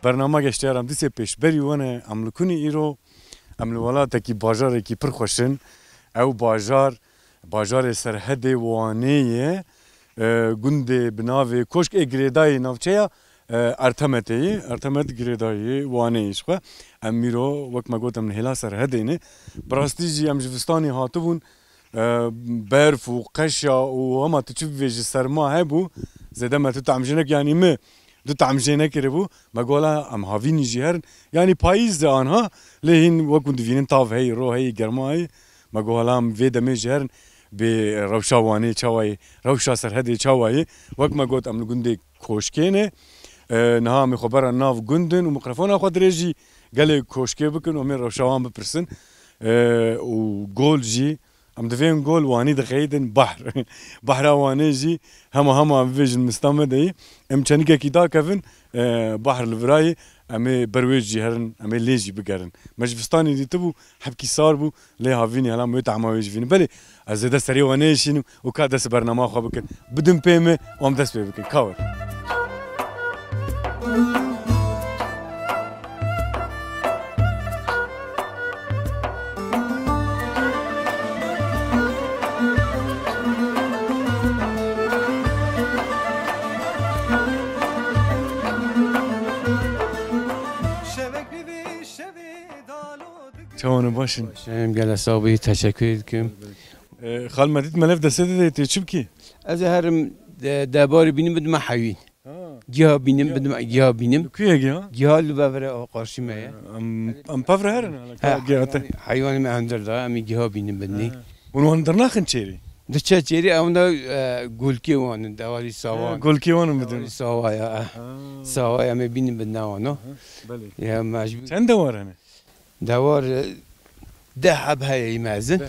برنامه گشتیارم دیسه پیش بری ونه املکونی ایرو املوالاته کی باجاره کی پرخوشن او باجار سرحد وانیه گند بناوی کوشک اگریدای نوچیا ارتمت گریدای وانیش خو امیرو وقت ما گفتم هلا سرحدینه براستیجی ام جوستانی هاتبون برف و قشا و هما تشوف فيج سرما هبو زاده ما تتعمجنك يعني ما تتعمجنك ربو ما قولا ام هافيني جهرن يعني بايز انها لهين وكون دفين طاف هي رو هي جرماي ما قولا ام فيدا مي جهرن بروشا واني تشاوي روشا سرحدي تشاوي وقت ما قلت ام لغندي كوشكينه نها مي خبر ناف جندن وميكروفون اخذ ريجي قال لي كوشكي بكن ومن روشاوان ببرسن وجول جي ام دفين جول واني دخيدن بحر واني جي هما فيجن مستمدي ام چنيكه كيدا كفن بحر الفراي امي برويج جهرن امي ليجي بقرن مجفستاني دي تبو حبكي صار بو لي هافيني هلا ميت عماويج فيني بلي ازيدا سري واني شنو وكادس برنامج خو بكن بدم بيمه وام دس بكن كاور چون باشین شم جلسه تشکر کم خال مدید ملف دسته دیتی چی بکی از هرم درباره بینیم بدم حیوان گیاه بینیم بدم گیاه بینیم کیه گیاه لبافره قارشی میه ام پافره هرن گیاه حیوان من اندر داره امی گیاه بینیم بدنی اونو اندر نخن چیری ده چه چیری اوندا گلکی وانن دوالی ساوان گلکی وانن بدن ساوایا ساوایا می بینیم بدن وانو یا مجبور چند دواره دوار ده حب هایی مازن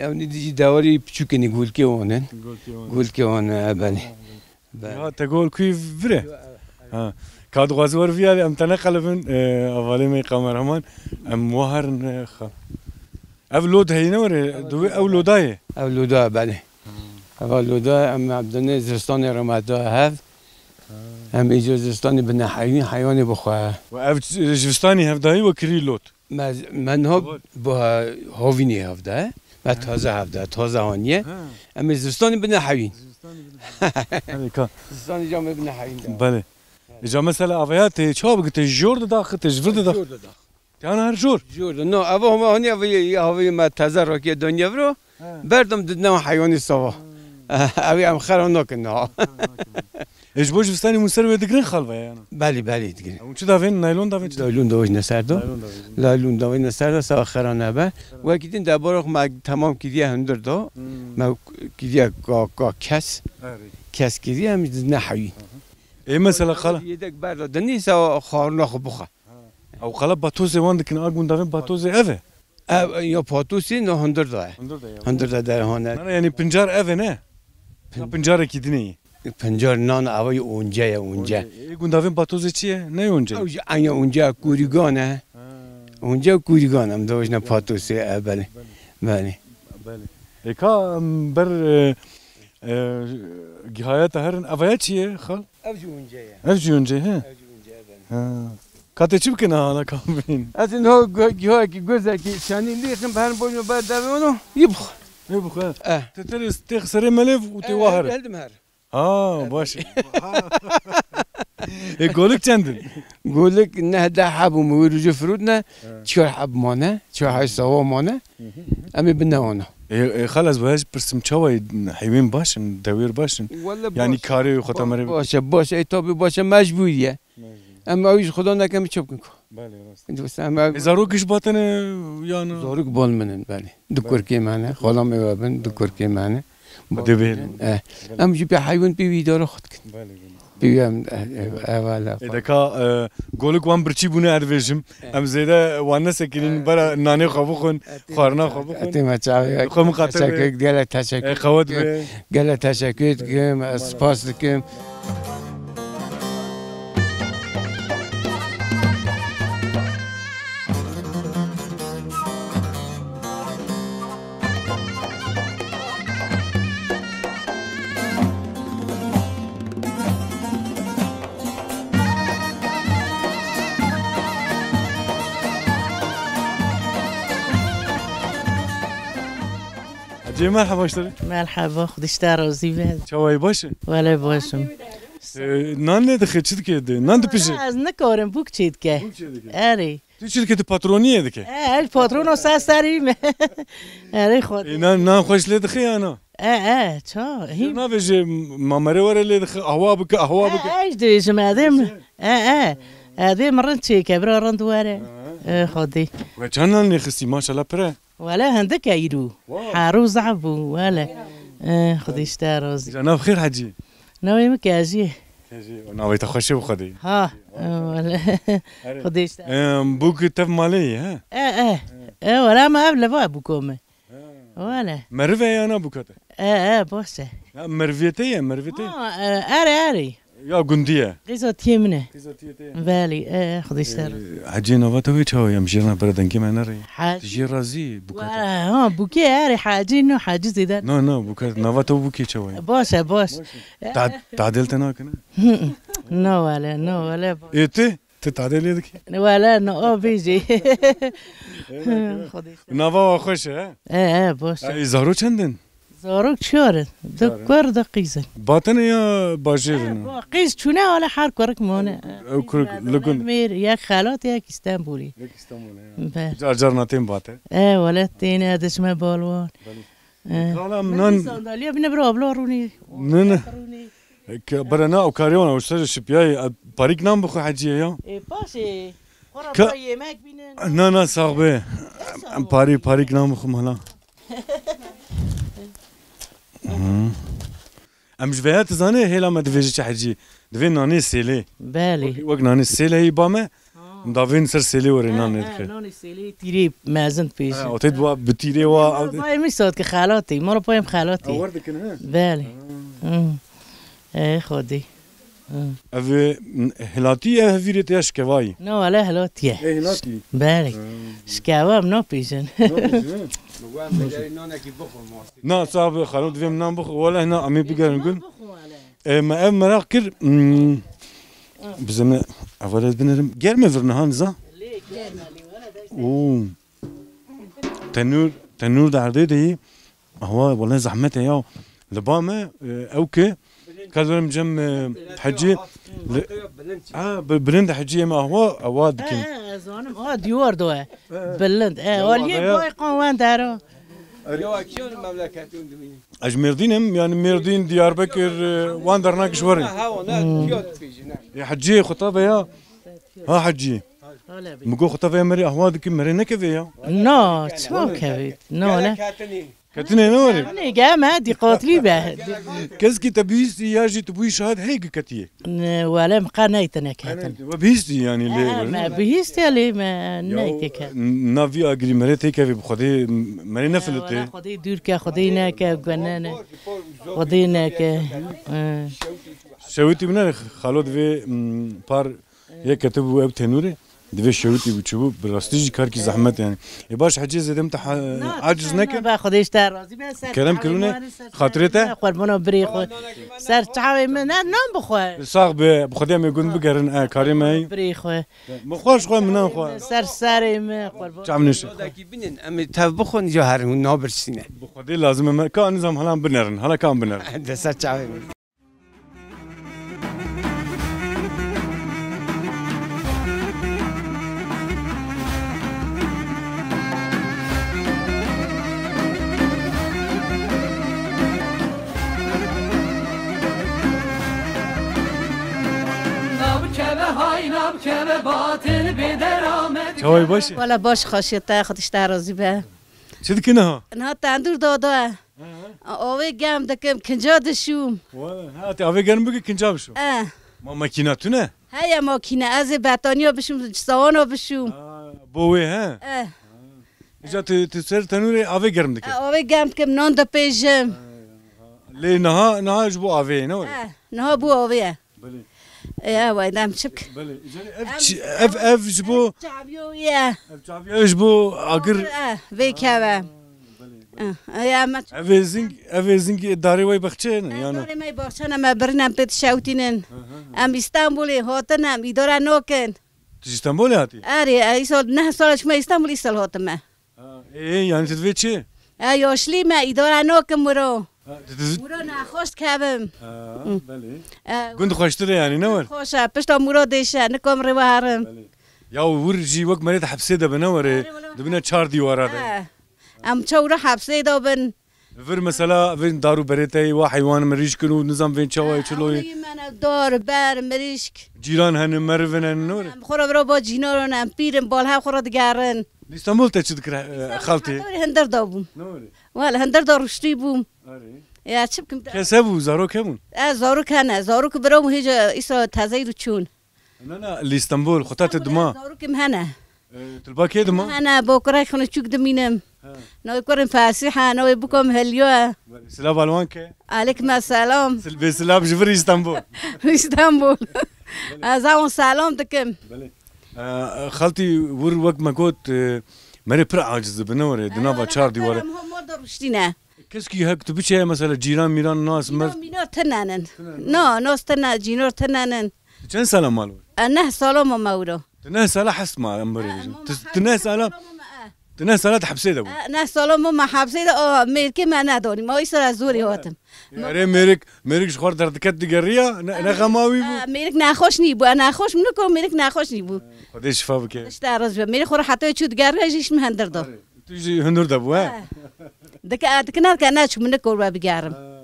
اونی دیجی دواری پچوکنی گلکی وانن گلکی وانن بله ها تقول كيف فره كاد غازور فيها ام تنقل من اولي مي قمرهمان ام وهر اولود هي نور اولوداي اولودا بله اولودا ام عبدالله زرستان رمضان هف ام اجازستان بن حيواني بخوا و جستاني هفداي وكريلوت من هو با هاوینی هفته و تازه هفته تازه هانیه ام زرستان بن حيوان زرستان جامع بن حيوان بله اجا مثلا اویات چا بگت جور داخل تجرد داخل يعني هر جور نو اوه ما هنی اوی ما تازه راکی دنیا برو بردم ددنا حیوانی سوا اوی ام خرم نکنه ايش بوش فستاني مسروي دقرين خالفه يعني بله دقرين وش دافين نايلون دافين نايلون داوش نسردو نايلون داوش نسردو سوا خرانه به و کدین درباره ما تمام کدیه هندر دو ما کدیه کا کس کدیه هم نحوی ايه مثلا خلا يدك برد دني سوا خارنا خبخه او قلب باتوزي وندك اقون دافين باتوزي اذا يا باتوسي نو هندر ده هندر ده هونه يعني بنجار اذا نه بنجار كدني پنجار نان اوای اونجا اقون دافين باتوزي چیه نه اونجا ایا اونجا کوریگانه اونجا کوریگان هم دوش نه پاتوسي بله ايكا بر جهايات هرن افايات چیه خال افجي اونجا ها كاتي چی بکنه حالا کامبین از این ها گیاه که گوزه که شانی لیخم بهرن بوجم بعد دوانو يبخ تترس تخسر ملف وتواهر هلدم هر باش يقولك چندن قولك انه ده حب ومويرجو فرودنا چهار حب مانه چهار حب سوا مانه امی بنوانا خلاص باش برسم چاوي حيوان باشن دوير باشن يعني كاري ختمري باشه ایتابی باشه مجبوریه اما اویش خدا نکم چوب کن بله راست زاروکش باتنه یعنی زاروک بال منن بله دو کرکی منه خالام میوابن دو کرکی منه دبیر ام جو به حیوان بیدار خود کن بیام اولا اذا كا قولك وان برشي بونه ادفيجم ام زيدا وانا سكرين برا ناني خبوخن خارنا خبوخن انت ما تعرف خو مقاطع قال تشكر خوات قال تشكر كم سباس كم حجی مرحبا اشتری مرحبا خودش درازی بده چاوی باشه ولی باشم نان ندخه چی دکه نان دپیشه از نکارم بوک چید که اره تو چی دکه پاترونیه دکه پاترون ساس داریم اره خود نان خوش لدخه یا نه چا نه بشه مامره وره لدخه اهوا بکه اهوا بکه ایش دیشم ادم ادم رند چی که برا رند واره خودی و چند نان نخستی ماشالله پره ولا هندك ايرو حارو زعبو ولا خديش تاروزي انا بخير حجي ناوي مكاجي ناوي تخشي وخدي ها ولا خديش بوك تف مالي ها ولا ما قبل بابوكم ولا مرفه انا بوكته بوسه مرفيتي اري يا جنديه قيزوت يمنه بالي خديش تاروزي حجي نواتوي تشاو يا مجينا بردن كما نري تجي رازي بوكته بوكي اري حاجي انه حاجه زيدان نو بوكات نواتو بوكي تشاو بوس تعدلتنا كنا نو ولا ايتي تتعدل يدك ولا نو بيجي نوا خوش بوس زهرو چندن زاروك شورت دكور دقيزة باطن يا باجيرنا قيس شونا ولا حار كورك مونا كورك لقون مير يا خالات يا اسطنبولي جرجرنا تيم باطن ولا التين هذا اسمه بالوان خالا منان صندالية بنبرو بلوروني نن برنا وكاريونا وشتري شبياي باريك نام بخو حجيه يا باشي قرب يمك بينن نا صاحبي باريك نام بخو مهلا ام جوهات زانه هلا ما دفيجي حجي دفين ناني سيلي بالي وقت ناني سيلي هي بامه مدافين سر سيلي وري ناني ناني سيلي تيري مازن بيش اوتيد بتيري وا باي مش صوت كخالاتي مره بايم خالاتي اوردك انا بالي خدي افي هلاتي هفيريت يا شكواي نو ولا هلاتي هلاتي بالي شكاوا منو بيجن نا صاحب خالد فيم نام بخ ولا هنا عمي بيقدر نقول ما مراكر بزمن اولاد بنرم جرم فرنهان زا اوه تنور دعردي دي هو والله زحمته يا لبامه اوكي كذا جم حجي بلند حجي ما هو اواد كن زانم ديور دوا بلند ولي باي قوان دارو يواكشون مملكتون دمين اجمردينم يعني مردين دياربكر وان درناك شوري يا حجي خطابه يا ها حجي مقو خطابه مري اهوادك مري نكفي يا نو تسمو كبيت نو لا كتني نوري انا قام دي قاتلي به كزكي تبيستي ياجي تبوي شهاد هيك كتيه ولا مقانيتنا كاتن وبيستي يعني ليه ما بيستي لي ما نيتك نافي اجري مريتي كيف بخدي مري نفلتي خدي دورك خدينا كغنانا خدينا ك شويتي من خالد في بار هيك كتب ويب تنوري دفي شويتي بتشوف براستيجي كاركي زحمت يعني يباش حجي زدمت عاجز نك باخذيش تاع راسي كلام كلونه خاطرته قربنا بريخو صار تعاوي من نام بخو صاغ بخدي ما يقول بقرن كريمه بريخو مخوش خو من خو صار ما قرب تعملش داكي بنن ام تبخون جوهر نابرسينه بخدي لازم كان نظام هلا بنرن هلا كان بنرن ده ساتشاوي شوي باش ولا باش خاشيته خودش ترازی به چه دکنه ها نه تندور دادا اوه گم دکم کنجا دشوم هاتی اوه گرم بگی کنجا بشو ما ماکیناتونه هيا ماكينة أزي باتانيا بشوم سوانا بشوم بوي ها إجا تسير تنوري أوي گرم دكه أوي گرم كم نان دا بيجم ليه نها جبو أوي نوري نها بو أوي بلي يا ويدام شبك بلي اف جبو جابيو يا جابيو جبو أقر بيكابا يا ما أفي زنگ داري وي بخشين يعني داري ما بخشنا ما برنام بيت شاوتينن أم إسطنبولي هاتنا ميدورا نوكن اسطنبول هاتي أري أي سال نه سالش ما إسطنبول إسال هاتما إيه يعني تدفي چه یاشلی ما ایداره نکم مرو نخوش کبم بله گند خوشتره یعنی نور خوشه پشتا مرو دیشه نکم رو هرم یا ورجی وقت مرید حبسه ده بنوره دبنا 4 دیواره ده ام چورا حبسه ده بن فر مثلا فين دارو بريتي وحيوان مريش كنو نظام فين شواي شلوي من دار بر مريشك جيران هن مرفن النور خورا برا با جينارن ام بيرن بالها خورا دگرن اسطنبول تشذكر خالتي هندر دابوم نوري ولا هندر دار رشتي بوم يا شبكم كسبوا زارو كمون زارو كان زارو كبرام هيج اسرا تزايد چون انا الاسطنبول خطات الدماء زارو كم هنا تلباكي دماء انا بكره خنا تشوك دمينم نو كورن فاسحه نو بكم هليو سلام الوانك عليكم السلام سلام جبري اسطنبول اسطنبول ازاون سلام دكم خالتي ور وقت ما قلت مري برا عاجز بنوري دنابا 4 ديواره ما درشتينا كسكي هك تبيشي مثلا جيران ميران ناس مينار تنانن ناس تنا جينار تنانن كم سنه مالو انا سلام مورو تنه سنه حس ما امبري تنه سنه تنه سنه حبسي ده انا سلام ما حبسي ده ملكي ما ندوني ما يصير زوري هاتم اره ميرك شخور دردكت دقريه نغماوي بو ميرك ناخوشني بو انا خوش منكم ميرك ناخوشني بو خدي شفا بك اشتارز ميرك خور حتى شو دقريه جيش مهندر ده تيجي هندر ده بو دكنا كناش منكم بقارم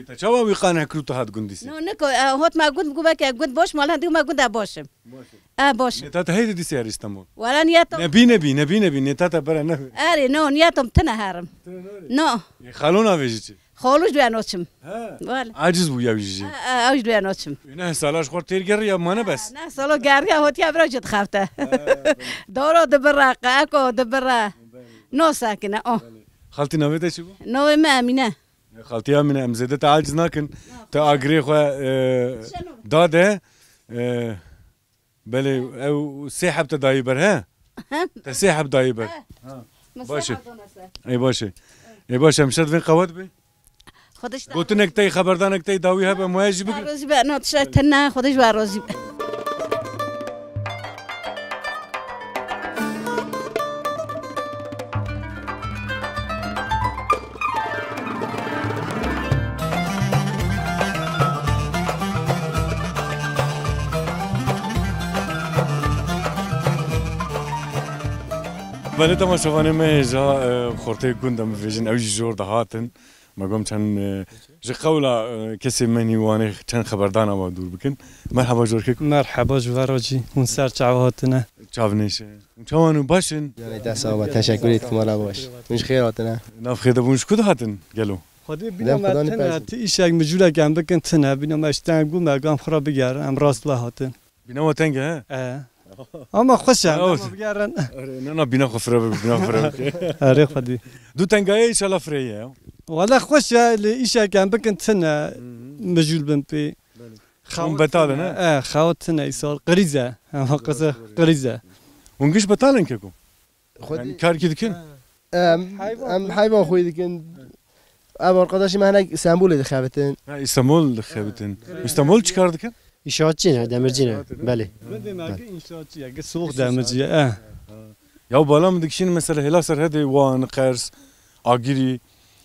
تشاوا ويقانع كروت هاد قنديسي نو نكو هوت ما قلت بقولك قلت باش مال هندي ما قلت باشم باش نتاتا هيدي دي سيار اسطنبول ولا نياتهم نبي نتاتا برا نبي اري نو نياتهم تنهارم نو خالونا بيجي خالوش بيانوتشم ولا عاجز بويا بيجي اوش بيانوتشم نه سالاش خور تير يا ما انا بس نه سالو غاريا هوت يا برجت خافته دورو دبرا قاكو دبرا نو ساكنه خالتي نويته شو نو ما امينه خالتي امينه امزده تعالج ناكن تا اجري خو داده بله او سحب تدايبر ها تسحب دايبر باشه اي باشه اي باشه مشات فين قوات بي خودش قلت لك تي خبردانك تي داوي هبه مواجب روزي بقى نوت شتنا خودش بقى روزي بله تماشاوان مهجا خورته گندم فيجن اوج جور دهاتن ما قوم كان جي قولا كسي مني واني كان خبردان ما دور بكن مرحبا جوركم مرحبا جوراجي ونسار تعواتنا چاونيش چاوانو باشن يعني دسا تشکرت مالا باش مش خيراتنا ناف خيدا بونش كود هاتن قالوا خدي بينا ما تنا تيشك مجولا جنب كنت تنا بينا ما اشتان قول ما قام خراب بيار ام راس لا هاتن بينا وتنجا ها اما خوش بيارن انا بينا خفره اري خدي دو تنجا ان شاء الله فريه والله خوش ايش جنب كنت تنا مجول بنبي خاون بتالنا خاوتنا يسال قريزه اما قصه قريزه ونقش بتالن كيكو خدي كار كيدكن ام حيوان خوي دكن ابو القداش ما هناك اسطنبول دخابتن اسطنبول دخابتن اسطنبول çıkardıkın İnşaatçı demirci bale. İnşaatçı ya soğuk demirci ya balam dikişin mesela helasar hadi Van Kars Agiri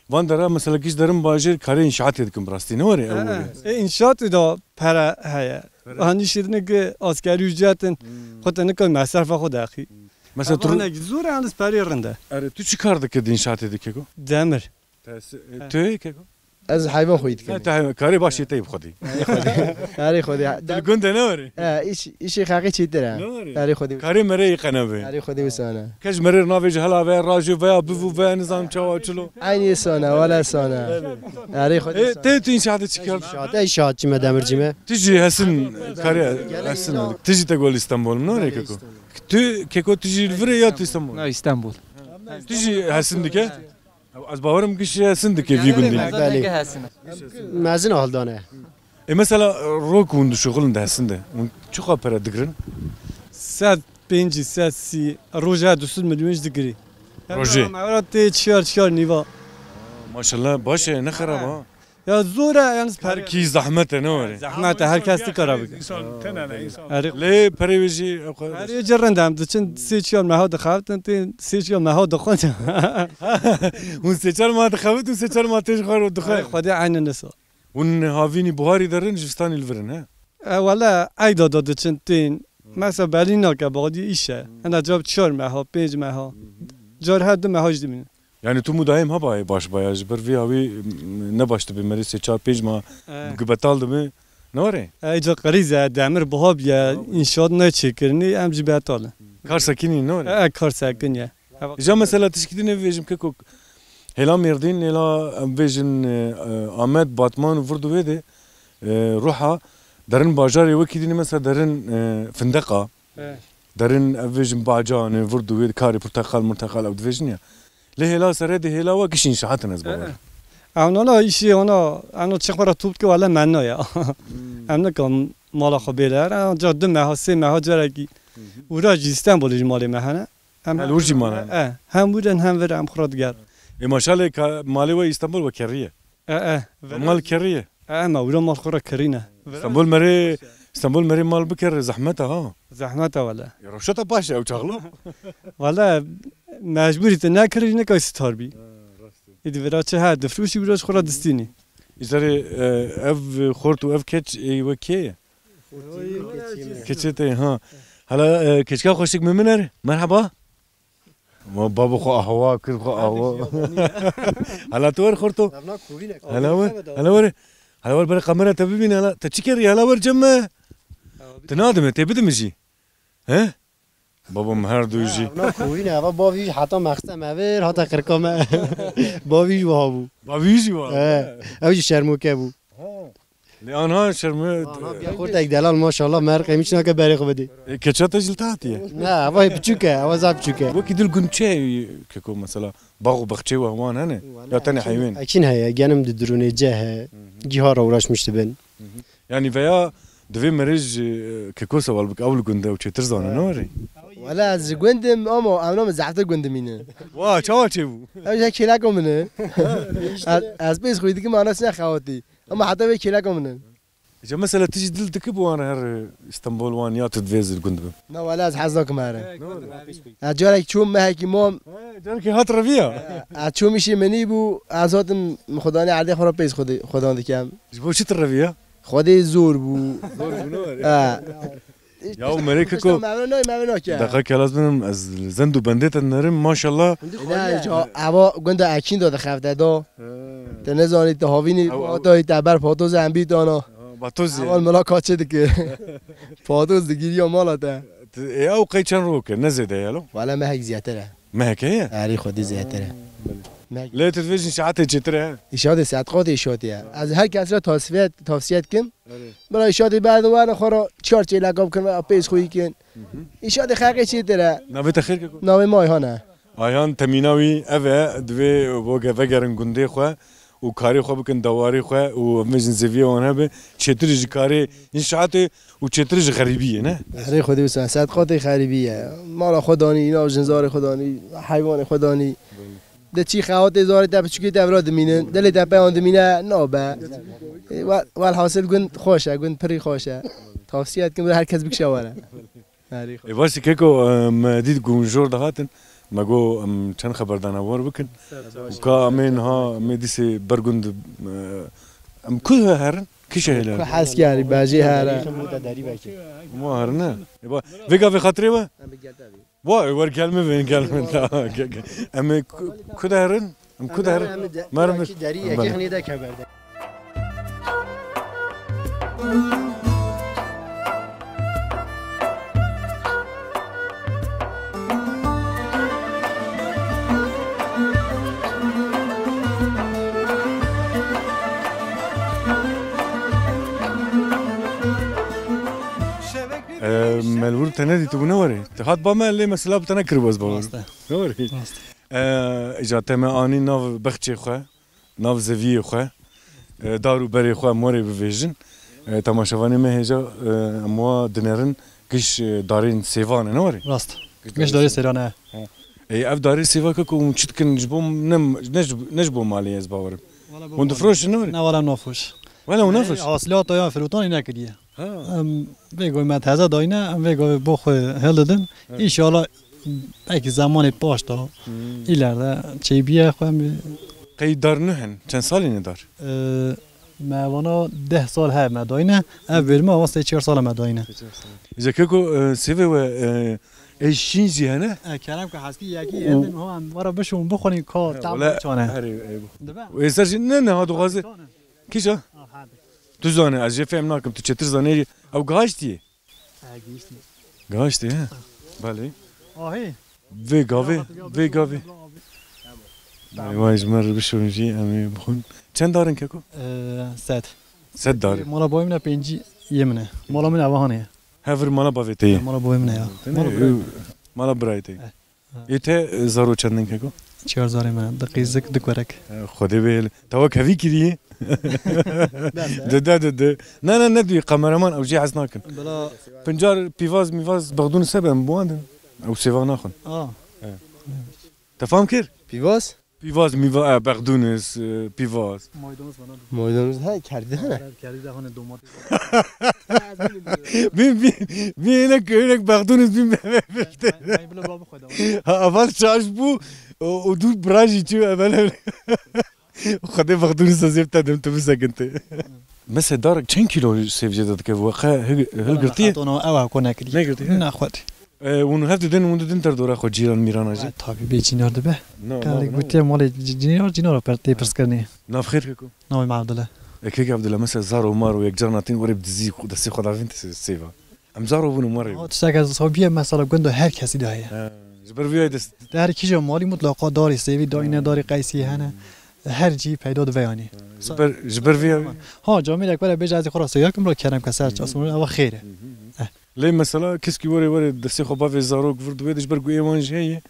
Van dara mesela kiş darım bajir kare inşaat edikim rasti ne var ya inşaat da para haya hani şirin ki askeri ücretin خودت نکن مصرف خود اخی مثلا تو زور هنوز پری رنده اره تو چی کار دکه انشاءات دیگه دمر تو که از حیوان خوید که تا کاری باشه تیب خودی اره خودی گنده نوری ایش خاقی چی داره اره خودی کاری مری قنبه اره خودی وسانه کج مری ناوی جهلا و راجو و بفو و نظام چوا چلو عینی سانه ولا سانه اره خودی تو انشاءات چی کار inşaatçı mı demirci mi تجي حسن کاری حسن تجي تقول اسطنبول نوری که تو که تجي الفري یا اسطنبول نه İstanbul تجي حسن دیگه از باورم کش حسن دیگه وی گندی مازن هالدانه مثلا روك وند شغل ده حسن ده چه خبره دگرن ساعت 5 ساعت 3 روزه 2 میلیون دگری روزه مرات چیار نیوا ماشاءالله باشه نه خراب ها یا زوره یعنی پر کی زحمت نوره زحمت هر کس کار بکنه لی پریویجی هر جرندم دچن سی چیال مهاد خواهد تین سی چیال مهاد خواهد اون سچار ما دخوت و سچار ما تیش خور دخوت خودی عین نسا اون هاوینی بخاری دارن جستانی الورن ها والا ایدا داده چند تین مثلا برلینا که بعدی ایشه انا جاب 4 ماه 5 ماه جار هر دو ماه جدی yani tu mudayim ha baş bayağı bir vi abi ne başta bir meri seçar pejma gıbataldı mı ne var ya? ایجا قریزه دمر بهاب یا انشاد نچکرنی ام جبهتال Kar sakini ne var ya? کار سکنیه Ja mesela teşkidine vejim keko hela merdin hela vejin Ahmet Batman vurdu vede ruha derin bajarı vekidini mesela derin fındıka derin vejin bacanı vurdu vede kari portakal avd vejin ya le hela sarede hela ve kişin şahatınız baba. اونا ایشی اونا چخبر توپ که والا منو یا امنا کم مالا خبیلر جا 2 ماه 3 ماه جرگی ورا جیستن بولیج مالی مهنه الورجی ماله هم بودن هم ور هم خردگر maşallah mali ve İstanbul ve Kerriye. Mal Kerriye. ما ورا مال خورا کرینه İstanbul meri mal bikir zahmete ha. زحمت والا Roşata paşa uçaklı. والا مجبوری تو نکردی نکای ستار بی ایدی ورا چه هر دفروشی براش خورا دستینی İzleri ev khortu ev keç ve ke. Keçete ha. Hala keçka hoşik memener. Merhaba. Ma baba xo ahwa kir xo ahwa. Hala tu khortu. Hala var böyle kamera tabi bin hala. Ta çiker hala var cemme. Tnadım tebidim ji. He? Babam her duyucu. نه خوبی نه با ویژ حتی مقصد مور حتی کرکام با ویژ و هابو Bavici var. اوی شرموکه بو Ana şerme. خورد یک دلال ماشاءالله مرقه میشنه که بری خوب دی Keçata jiltatiye. نه اوای بچوکه اوای زاب بچوکه وكي دل قنشة كيكو مثلا باغو بخشي وهوان هنا يا تاني حيوان اكين هيا جانم درونه جه جهار وراش مشتبن يعني فيا دفي مريج كيكو سوال بك اول قنده وشي ترزانا نوري ولا از گندم اما امنا زحمت گندمینه وا چاوا چي بو اوج کلا کومنه از بیس خویدی که ماناس نخواتی اما حتی به کلا کومنه اجا مثلا تيجي دل تكب وانا هر اسطنبول وان يا تدفيز القنده نه ولا از حظك ماره اجارك چوم ما هيك مام جارك هات رفيا چوم میشی منی بو ازات خدانه علی خورا پیس خدا دکم جبو شي الرفيا خودی زور بو يا مريكو ممنون که دقيقه لازم از زندو بنديت النرم ما شاء الله نه جا اوا گنده اکین داده خفته دا تنزانی تهاوینی دای تبر پاتوز انبی دانا باتوز اول ملا کاچه دکه پاتوز دگیری یا مالا ده او قيچن روك نزيد يالو ولا ما هيك زياتره ما هيك هي اری خودی زیاتره لا تلفزيون ساعات جتره اشاده صدقات اشادیه از هر کس را توصیت کن برای اشاده بعد وان خورا 4 لقب کن پیس خویی کن اشاده خلق چی داره نويت خير كيكو نام مای ها نه آیان تمیناوی اوه دوی وگه وگرن گنده خواه و کاری خواه بکن دواری خواه و مجن زویه وانه به چطرش کاری انشاءات و چطرش غریبیه نه؟ اری خودی بسن صدقات خریبیه مال خودانی اینا جنزار خودانی حیوان خودانی ده چی خوات زاره تا بچکی دورا دمینه دل تا پیان دمینه نابه وال حاصل گند خوشه گند پری خوشه توصیت کنم هر کس بکشه وره باشه که مدید گونجور دهاتن مگو چند خبردان وار بکن که امین ها مدیسی برگند کجا هرن کیشه هلا حس کردی باجی هره ما هرنه ویگا وی خاطری با وای ور کلمه وین کلمه ام کجا هرن کجا هرن مرم دری یکی خنیده کبرده ملور تنادي تو نوري تحط بما اللي مثلا بتنكر بس بقول نوري اجا تما اني ناف بختي خو ناف زوي خو دارو بري خو موري بفيجن تماشاواني ما هجا مو دنرن كش دارين سيفان نوري راست كش داري سيرانه اي اف داري سيفا كو مشتكن نجبوم نجبو مالي از باور وانت فروش نوري نه ولا نافوش ولا ونفش حاصلات یا فروتانی نکردیه بگوی من تازه داینه بگوی بخو هل دادن ان شاء الله اگه زمان پاش تا ایلرده چی بیه خواهم قید دار نهن چند سالی ندار ما وانا 10 سال ها ما داینه اول ما واسه 4 سال ما داینه اذا كيكو سيفي و ايشين زي هنا کلام که هستی یکی هندن هم مرا بشون بخونی کار تعب چانه ويسرج نه هذا غازي كيشا تزانه از فهم ناكم تو چتر زانه او گاشتي گاشتي ها بله آهی وی گاوی وایز مر بشون جي امي بخون چند دارن كيكو صد دار مالا بایم نه پنجی یمنه مالا من اوهانه هفر مالا باويتي مالا بایم نه یا مالا برايتي يته زارو چندن كيكو 4000 من دقیقه دکورک خدي بيل توك هذيك دي ده لا ندوي قمرمان او جي حسناكن بلا بنجار بيفاز ميفاز بغدون سبع مبواندن او سيفا ناخن تفهم كير پیواز بيفاز ميفا بغدونس بيفاز مایدانوز های کرده بين هناك بغدونس بين اول شاش بو ودول براجي تو اول خدي بغدونس زيفتا دمت مسكنت بس دارك كم كيلو سيف جدد كيف واقع هل قلتي انا او كنا كدي قلتي نه خود ونو هفت دن تر دورا خو جيران ميران اجي تابي بيجينار دبه قال قلت مال جينار برتي برسكني ناف خير كيكو نوي مع عبد الله كيك عبد الله مثلا زارو مارو يك جرناتين ورب دزي دسي خدا فين سيفا ام زارو بنو مارو تشتاق صوبيه مثلا گندو هر کسی ده جبر وی دست در کیجا مالی مطلقا داری سیوی داینه داری قیسی هنه هر جی پیدا ده ویانی جبر وی ها جامعه اکبر بجازی خلاص یا کم را کردم کسر چاسمون او خیره ليه مثلا كيسكي وري دستي خو بافي زاروك فرد ويدش برقو ايمان جاي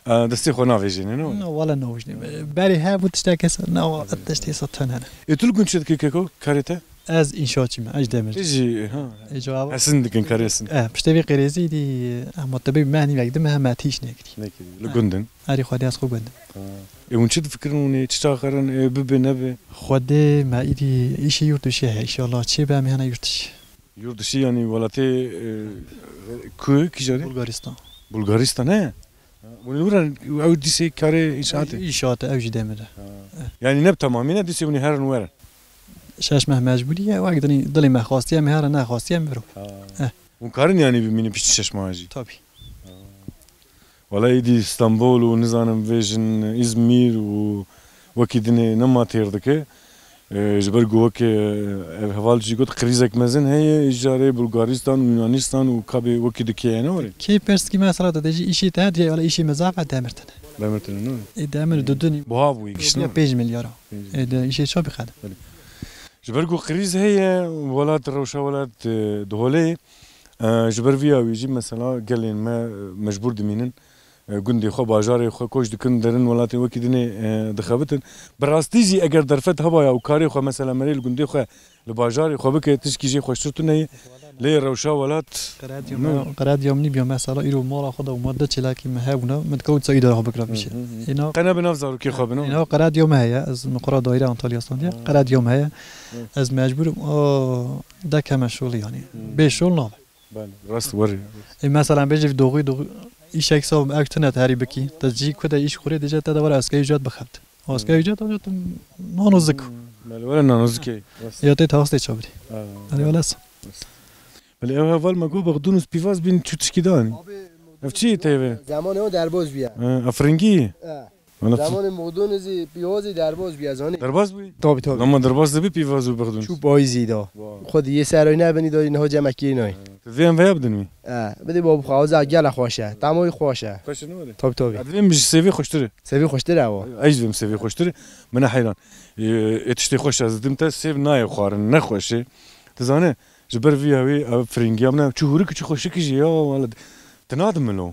دستي خو نافي جيني نو ولا نوجني بري ها بتشتاق نو تشتي صتن هنا يتل كنت شد كيكو كاريتا از انشاء ما اج دمر تجي ها جواب حسن دكن كاريسن بشتبي قريزي دي اما تبي معني يقدمها ما تيش نكدي لغندن اري خدي اس خو غندن ونشد فكروني تشتاخرن بب نبي خدي ما ايدي شيء يرتشي ان شاء الله شي بهم هنا يرتش يردشي يعني ولاتي كو كيجاري بلغارستان ها ونورا او ديسي كاري اشاعات اوج دمر يعني نب تماما ديسي وني هرن ورن شاش مه مجبوریه و اگه دلی ما خواستی هم هر نه خواستی هم برو ونكارن يعني بمين بيشتش ماجي طبي ولا يدي اسطنبول ونزانم فيجن ازمير وكيدني نما تيردك جبر جوك هوال جي قلت قريزك مزن هي اجاره بلغارستان ويونانستان وكابي وكيدك يعني ولا كي بيرسكي مثلا تجي شيء تهدي ولا شيء مزافه دامرتن دامرتن دامر دودني بوهاب ويكشنا 5 مليار ده شيء شو بخد جبر جو قريز هي ولاد روشه ولاد دهولي جبر فيها ويجي مثلا قال ما مجبور دمينن گندی خو باجاری خو کوش دکن درن ولاتی وکی دنی دخابتن براستیجی اگر درفت هوا یا کاری خو مثلا مریل گندی خو لباجاری خو بک تشکیجی خوشتو نه لی روشا ولات قراد يوم نبي مثلا يرو مالا خدا وماده چلاکی مهونه متکود سایده خو بکرا میشه اینا قنا بنفزارو کی خو بنو اینا قراد يوم هي از مقرا دایره انطالیا استانیا قراد يوم هي از مجبور ده کمشول يعني بشول نه بله راست وري مثلا بيجي في دوغي ایش اکسام اکتنت هری بکی تجی کده ایش خوری دیجا تا دوباره اسکای جات بخفت اسکای جات اونجا نانوزک ولا نانوزکی یا تی تاستی چابری ولی ولاس ولی اول ما گو بغدونس پیواز بین چوتشکی دانی افچی تیوه زمان اون درباز بیا افرنگی زمان مقدونس پیواز درباز بیا زانی درباز بی تابی تابی لما درباز دبی پیواز و بغدونس چوب بایزی دا خود یه سرای نبنی داری نه جمعکی نه ویم ویا بدنمی بده بابو خواهد گل خوشه تمامی خوشه خوش نوره تابی تابی ادویم مش سیوی خوشتره سیوی خوشتره اوا ایجویم سیوی خوشتره من حیران اتشتی خوش از دم تا سیو نای خوارن نخوشه تزانه جبر ویا وی فرنگی امنا چهوری که خوشه کیجی یا ولد تنادم منو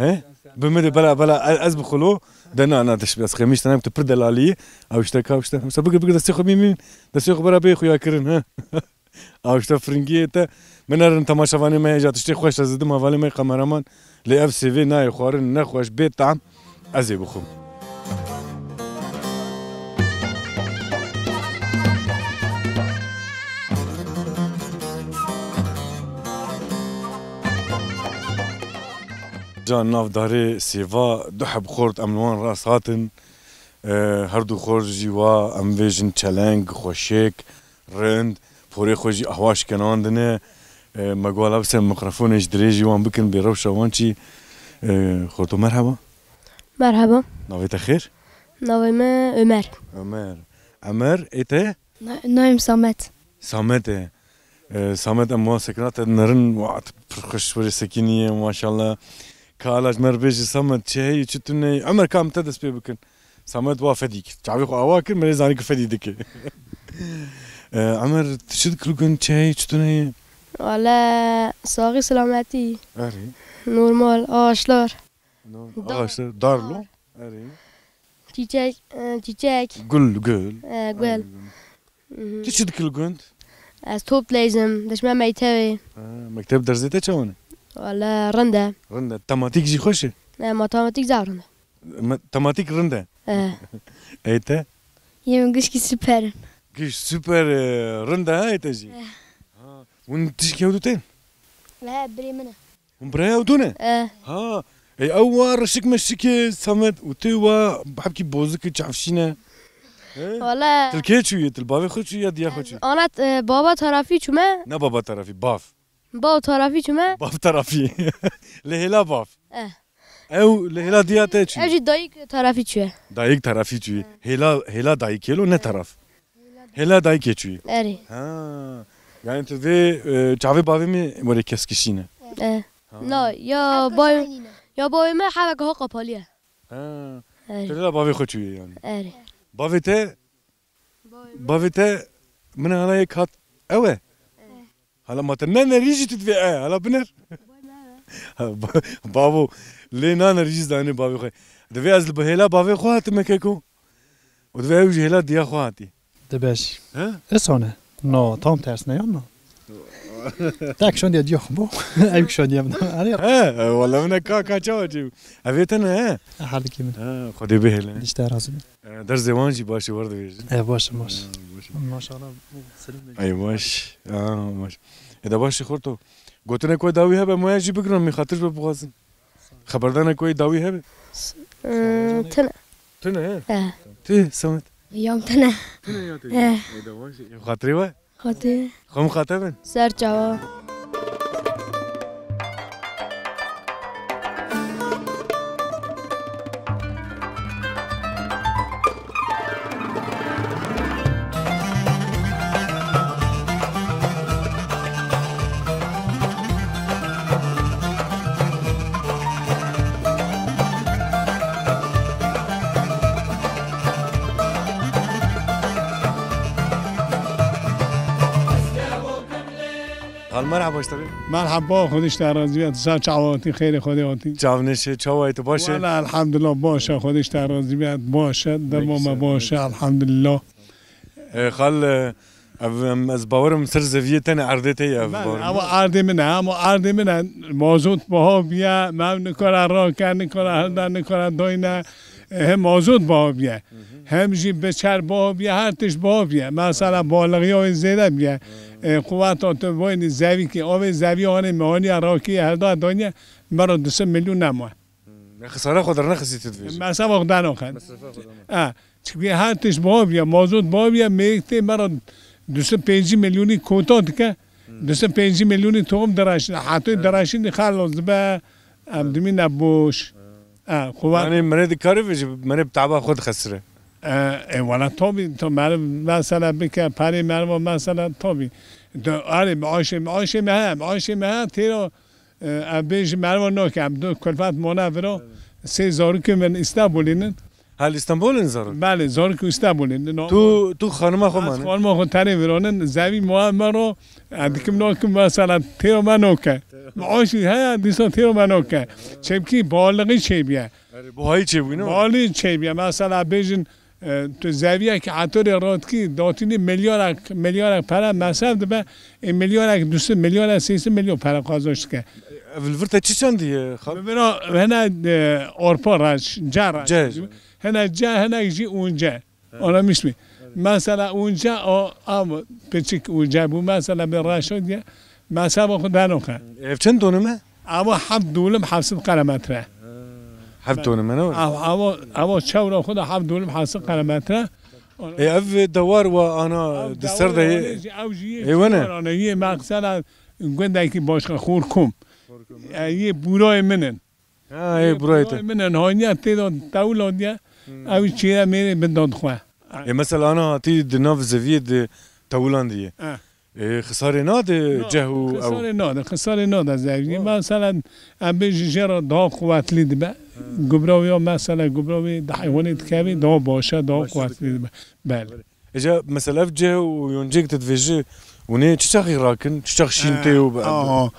ها بمده بلا از بخلو دنا انا تشبيس خميس تنام تبرد الالي او اشتكا سبق دسي خو مين دسي خبر ابي خويا كرن ها او اشتا فرنگیه من ارن تماشاوانی ما جات اشتی خوش از دم حوالی ما قمرمان لی اف سی وی نای خوارن نخوش بیت طعم ازی بخوم جان ناف داره سیوا دو حب خورد امنوان راس هاتن هر دو خورد جیوا ام ویژن چلنگ خوشک رند پوری خوشی احواش کناندنه مقوله بس ميكروفونش دريجي وان بكن بروشة وانشي خورتو مرحبا مرحبا نويت خير نويم عمر عمر ايته نويم صامت صامت اما سكنات نرن وقت برخش وري سكينية ما شاء الله كالاج مربيجي صامت شهي تشتني عمر كام تدس بكن صامت وافديك تعرف اواكر مري زانيك فديدك عمر تشد كلكن شهي تشتني ولا ساقي سلامتي اري نورمال آشلار آشلار دارلو اري چیچک گل تشد كلكن از توپ لازم دش ما ميتوي مكتب درزته چونه ولا رنده تماتيك جي خوشه نه ماتماتیک زارنده تماتيك رنده ايته يمكنش كي سوبر كيش سوبر رنده ايته جي وانت كيودوتين لا بريمنا ومبرايا ودونه ها اي اول رشك مشيك سمت وتوا بحبكي بوزك تعرفشينا والله تلكي شويه البابا خو شويه ديا خو شويه انا بابا طرفي شوما نه بابا طرفي باف بابا طرفي شوما باف طرفي لهلا باف او لهلا دياته شو اجي دايك طرفي شويه دايك طرفي شو هلا دايك له نه طرف هلا دايك شو اري ها يعني انت ذي تعرفي بابي مي وري كسكشينه لا يا باي ما حبك هو قباليه ترى بابي خو شويه يعني اري بافيته من هلا يكات اوه هلا ما تنن ريجي تدفع هلا بنر بابو لينا نرجيز داني بابي خو دفع از بهلا بابي خو هات مكيكو ودفع وجه هلا ديا خو هاتي دبش اسونه نو تام ترس نه تاك شون ديا خبو ايك شون ديا ها والله من كا تشاوجي ابيتنا حد كيمن خدي بهلا اشتراز در زمانجي باشي ورد باش ما شاء الله اي باش باش اذا باش خورتو گوتنه کوئی داوی هبه ما يجي بگرم می خاطر به بغازن خبردانه کوئی داوی هبه تنه تی سمت يوم تنه يا تي خاطري و خاطر خم خاطبن سر جوا مرحبا اشتغل مرحبا خودش در راضی بیاد چاواتی خیلی خودیاتی چاونشه چاوایت باشه والا الحمدلله باشه خودش در راضی بیاد باشه در ما باشه الحمدلله خال از باورم سر زویه تن عرضته یا اما عرض منه موضوع بها بیا من نکره را کن نکره هر نکره داینه هم موضوع بها بیا هم جی بچر بها بیا هر تش بها بیا مثلا بالغی های زیده بیا قوت آتوبان زوی که آب زوی آن مهانی راکی هر دو دنیا مرا 2 میلیون نموه خساره خود را نخسید تدویج مثلا وقت نخند چون هر تش باب یا موضوع باب یا میگه مرا 205 میلیونی کوتاه که 205 میلیونی توم دراشین حتی دراشین خلاص به امدمی نبوش قوت یعنی مرد کاری وجه مرد تعبا خود خسره ولا طبي تو مثلا بك پری مرو مثلا طبي آره معاش ما تیرو بیش مرو نکم دو کلفت منورو 3000 که من استانبولین هل استانبولین زارو بله زار که استانبولین تو خانم خو من خانم خو تری ورانن زوی مرو ادکم نکم مثلا تیرو منوکه معاشی ها دیسا تیرو منوکه چبکی بالغی چی بیا بوهایی چی بینه بالی چی بیا مثلا بیشن تو زاویه که عطور رادکی داتینی میلیارد پره مصرف ده به میلیارد 2 میلیون 3 میلیون پره قازوش که الورته چی چندیه خب برا هنا اورپا راش جا هنا جی اونجا آره میشمی مثلا اونجا پچیک اونجا بو مثلا به راشد مثلا خود دانوخه چند دونمه اما 7 دولم 700 قرمتره 7 دولم منو اما چورا خدا 7 دولم 700 قرمتره اف دوار وانا دسر ده ايوه انا یه مقصد گنده که باشخه خور کم یه برای منن ای برایت منن هانیت تیدا دولادیه او چیره میره بداد خواه مثلا انا هاتي دناف زفيد تولانديه خساره ناد جهو خساره ناد زوی مثلا ام بجرا دا قوت لید به گبراوی مثلا گبراوی حیوانات کمی دا باشه دا قوت لید بله اجا مثلا في جهو يونجيك تتفجي ونه چشاخي راكن چشاخ شينتي و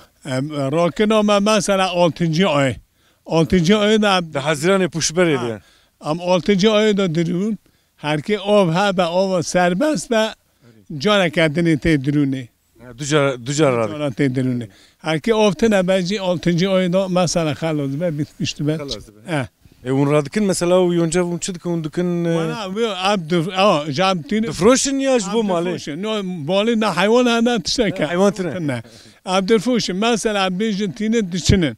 راكن ما مثلا 6 آی ده حزیران پوشبره ده ام 6 آی دا درون هر کی آب ها به آب سربست و جان کردن تی درونه دو جار تی درونه هر کی آب تنه بجی 6 آی دا مثلا خلاص به بیشتر به اون رادكن مثلا ويونجا ونشدكن دكن وانا عبد جابتين فروشن يا جبو مالي نو بالي نا حيوان انا تشتكى حيوان تنا عبد الفوش مثلا بيجنتين دشنن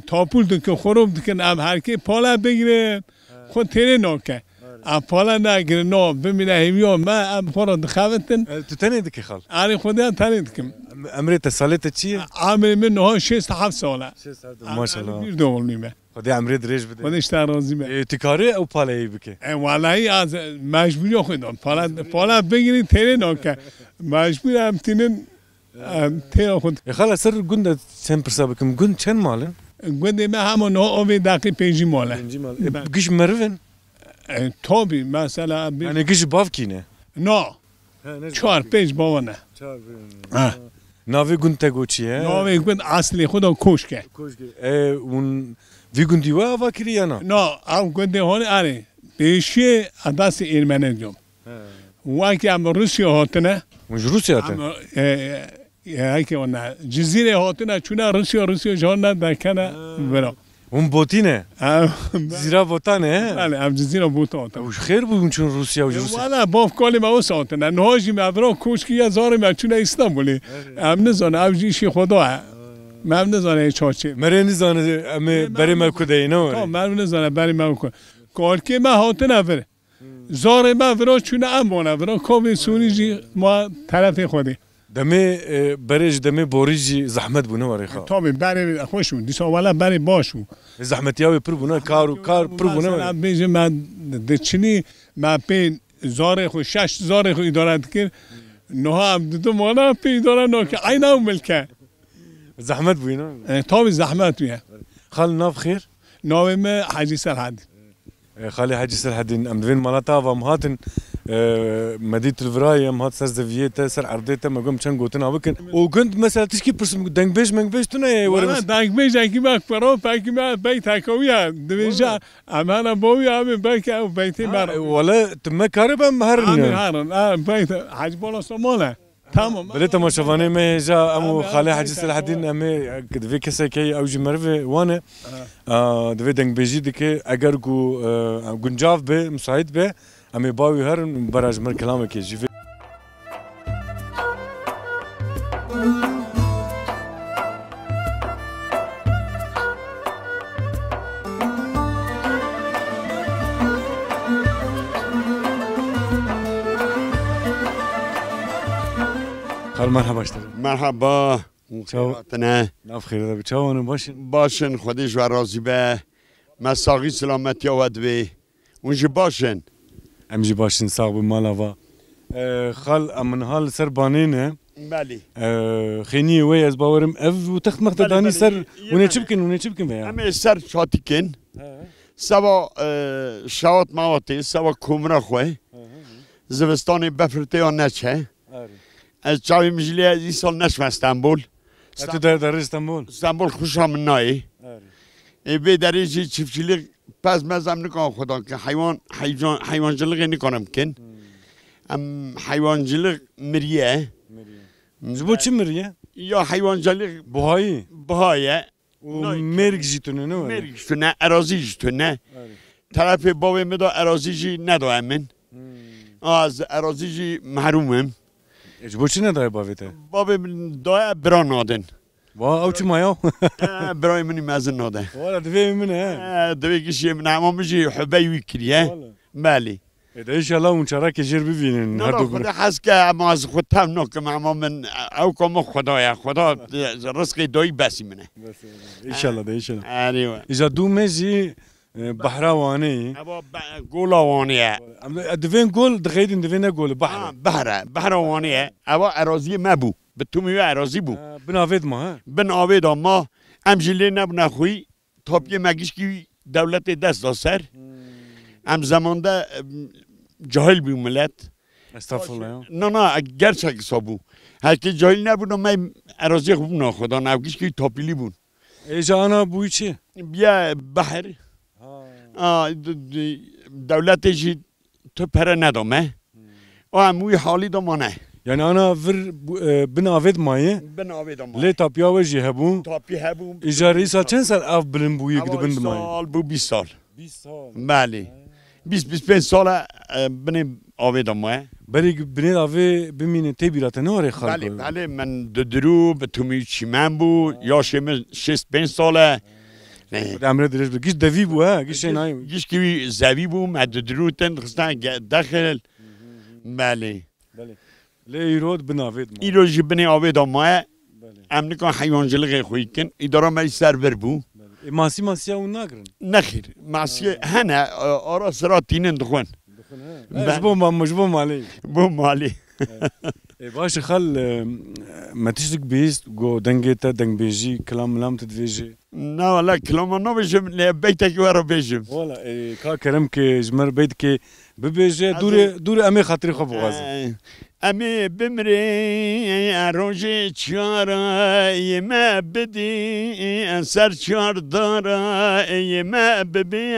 تاپول دکن خروب دکن ام هر کی پالا بگیره خود تیره ناکه ام پالا نگیره نا بمیره همیان ما ام پالا دخوتن تو تنه دکی خال آره خودی هم تنه دکم عمرت سالت چیه؟ عمر من نه 6-7 ساله ماشاءالله بیر دوم نیمه خودی عمرت ریش بده خودش ترازی به تکاره او پالایی بکه والله از مجبوری خودم پالا بگیری تیره ناکه مجبوری هم تینن تیره خود خاله سر گنده چند پرسا بکم گند چند مالن؟ گنده ما همون آوی دقیق 5 ماله گیش مروین؟ تابی مثلا یعنی گیش باف کینه؟ نه 4-5 باونه ناوی گند تگو چیه؟ ناوی گند اصلی خدا کوشکه اون وی گندی و آوا کری یا نه؟ نه ام گنده هانی آره پیشی دست ایرمنه جم وقتی ام روسیه هاتنه روسیه هاتنه؟ یکی اون جزیره هاتنه چونه روسیه جان ندکنه برا اون بوتینه؟ جزیره بوتانه؟ بله ام جزیره بوتانه وش خیر بود چون روسیه و روسیه والا باف کالی ما وساتنه نهاجی مبرا کوشکی هزار ما چونه استانبولی ام نزانه ام جیشی خدا من نزانه چاچه مره نزانه امی بری ما کده اینو من نزانه بری ما کده کار که ما هاتنه بره زار ما برا چونه ام بانه برا کاوی سونی جی ما طرف خودی دمی بریج دمی بوریجی زحمت بونه وری خواه تابی بری خوشون دیسا والا بری باشو زحمتیاوی پر بونه کار پر بونه مثلا بیجه من دچنی ما پین زار خو 6 زار خو ادارت کرد نه هم دو مانا پی اداره نه که عین او ملکه زحمت بوینه تابی زحمت بیه خال ناف خیر ناوی ما حاجی سرحد خالي حاجي سرحدين ام دوين مالتا و مهاتن مدينه الفراي مهات سر زفيته سر عرضيته ما قوم كان قوتنا وكن وكنت مثلا تشكي برسم دنج بيش تنا ولا دنج بيش اكي ما فرو باكي ما بيت هكويا دبيجا امانه بويا ام بيك او بيتي مر ولا تم كهرباء مهرن بيت حاج بولا صماله تمام بليت ما شافاني ما جا امو خالي حاجي سلاح الدين امي دفي كسا كي او جي مرفي وانا دفي دنج بيجي دكي اگر كو گنجاف به مساعد به امي باوي هر براج مر كلامك يجي مرحبا اشتغل مرحبا چاوتنه ناف خیر ده چاونه باشن خودش و راضی به مساقی سلامتی آود به اونجا باشن امجی باشن ساق به مالاوا خال امن حال سر بانینه بله خینی وی از باورم اف و تخت مقدانی سر ونه چی بکن بیا همه سر چاتی کن سوا شاوت مواتی سوا کمره خواه زوستانی بفرته یا نچه از جای مجلی از این سال نشم استانبول تو در استانبول خوشم نایی به درجه چیفچیلی پس مزم نکنم خدا که حیوانجلقی نکنم کن حیوانجلق مریه زبو چی مریه؟ یا حیوانجلق بهایی مرگ جیتونه نه؟ مرگ جیتونه ارازی جیتونه طرف بابی مدا ارازی جی ندارم از ارازی جی محرومم اجبو چی نداره باویته؟ بابی دای بران نادن وا او چه مايو براي مني مازن هذا ولا دفي منها دبي شيء من عمام بيجي حبي ويكريه مالي ان شاء الله ونشارك جير ببينن هردو خدا حسك ماز خدتم نوك معمام من او كم خدايا خدا رزقي دوي بس منه ان شاء الله ده ان شاء الله ايوه اذا دو مزي بحراواني ابو قولوانيه دفين قول دغيدن دفين قول بحر بحروانيه ابو اراضي ما بو بتومي اراضي بو بنافد ما بنافد ما ام جلي نبنا خوي توبي ماگیش کی دولت دست داشر ام زمان ده جاهل بی ملت استغفر الله نه gerçek sabу herkes cahil nebun ama arazi خوب ناخدا ناگیش کی توپیلی بون اجانا بوی چی بیا بحر دولت جی تو پر ندامه و اموی حالی دامانه يعني انا فر بنافد مايه بنافد مايه لي تابيا وجي هبون تابي هبون اجاري سال چند سال اف بلن بوي قد بند مايه سال بو 20 سال 20 سال بله 25 سال بني آوید مايه بري بني دافي بمين تبيرات نوري خالق بله بله من ددرو بتومي چیمن بو یا شم 65 ساله امر درش بگیش دوی بو ها گیش نایم گیش کی زوی بو مد درو تن خستن داخل بله بله لی ایرود بنافید ما ایرو جی بنی آوید ماه ام نکن حیوانجلق خوی کن ایدارا مای سرور بو ماسی اون نگرن نخیر ماسی هنه آرا سرا تینن دخون مجبور مالی بو مالی باش خل ما تشتك بيست جو دنجيتا دنج بيجي كلام لام تدفيجي نه ولا كلام ما بيجم لبيتك ورا بيجم ولا كا كلام كي جمر بيت كي ببيجي دوري امي خاطري خف غازي امي بمري اروجي چارا يما بدي انسر چار دارا يما ببي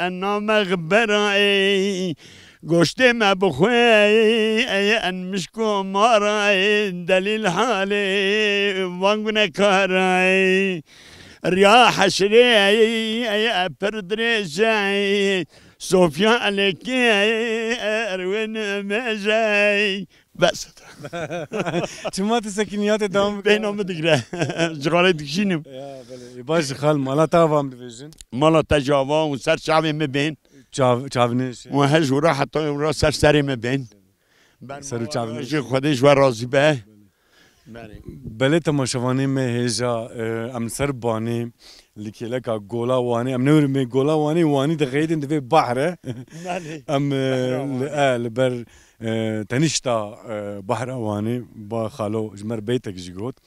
انا مغبرا گوشته ما بخوی ان مشکو مارای دلیل حالی وانگونه کارای ریاح شری پردرجای صوفیا علیکی اروین مجای بس چما تسکنیات دام بینام دیگره جغاله دکشینم باش خال مالا تاوام بفیجن مالا تجاوا و سر شعبی مبین چاونش و هجورا حتی ورا سری مبین سر چاونش خودش و راضی به بله تماشاوانی میں هجا ام سر بانی لکیلا کا گولا وانی ام نور می گولا وانی دغیدن دفي بحر ام لبر تنشتا بحر وانی با خالو جمر بيتك جيغوت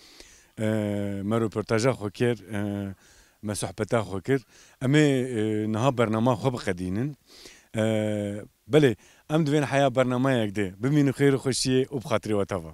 مرو برتاجا خوكير ما صحبتا خوكير امي نها برنامج خو بقدينن بله ام دوين حياه برنامج يكدي بمين خير خوشيه وبخاطري وتفا